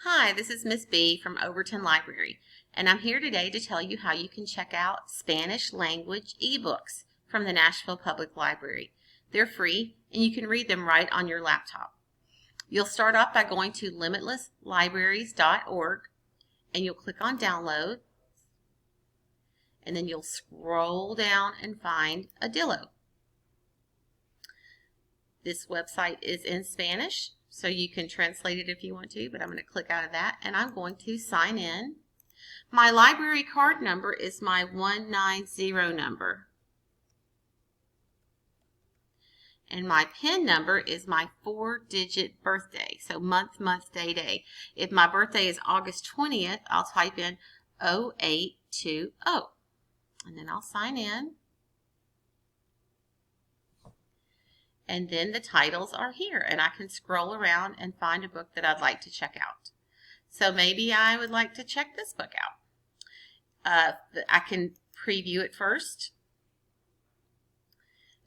Hi, this is Miss B from Overton Library, and I'm here today to tell you how you can check out Spanish language ebooks from the Nashville Public Library. They're free, and you can read them right on your laptop. You'll start off by going to limitlesslibraries.org, and you'll click on Download, and then you'll scroll down and find Adillo. This website is in Spanish, so you can translate it if you want to, but I'm going to click out of that, and I'm going to sign in. My library card number is my 190 number. And my PIN number is my 4-digit birthday, so month, day. If my birthday is August 20th, I'll type in 0820, and then I'll sign in. And then the titles are here, and I can scroll around and find a book that I'd like to check out. So maybe I would like to check this book out. I can preview it first.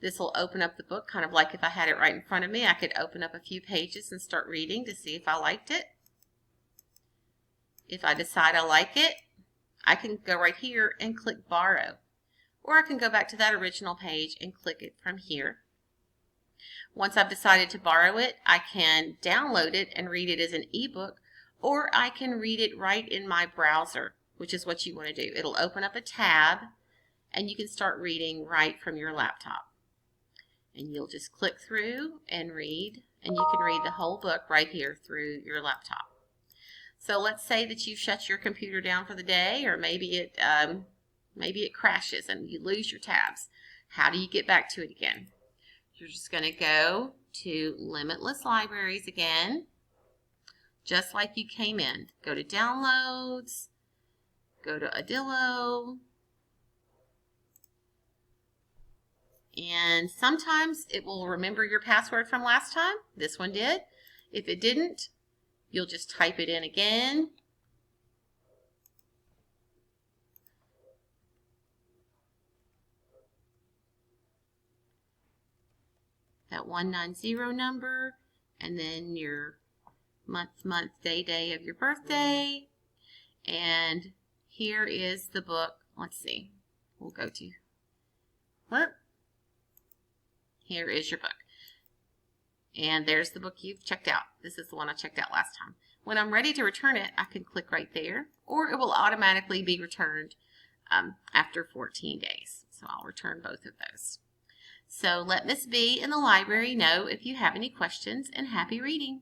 This will open up the book, kind of like if I had it right in front of me. I could open up a few pages and start reading to see if I liked it. If I decide I like it, I can go right here and click Borrow. Or I can go back to that original page and click it from here. Once I've decided to borrow it, I can download it and read it as an ebook, or I can read it right in my browser, which is what you want to do. It'll open up a tab, and you can start reading right from your laptop. And you'll just click through and read, and you can read the whole book right here through your laptop. So let's say that you shut your computer down for the day, or maybe it crashes and you lose your tabs. How do you get back to it again? You're just going to go to Limitless Libraries again, just like you came in. Go to Downloads, go to Adillo, and sometimes it will remember your password from last time. This one did. If it didn't, you'll just type it in again. That 190 number, and then your month, day of your birthday. And here is the book. Let's see. We'll go to where? Here is your book. And there's the book you've checked out. This is the one I checked out last time. When I'm ready to return it, I can click right there, or it will automatically be returned after 14 days. So I'll return both of those. So let Miss B in the library know if you have any questions, and happy reading.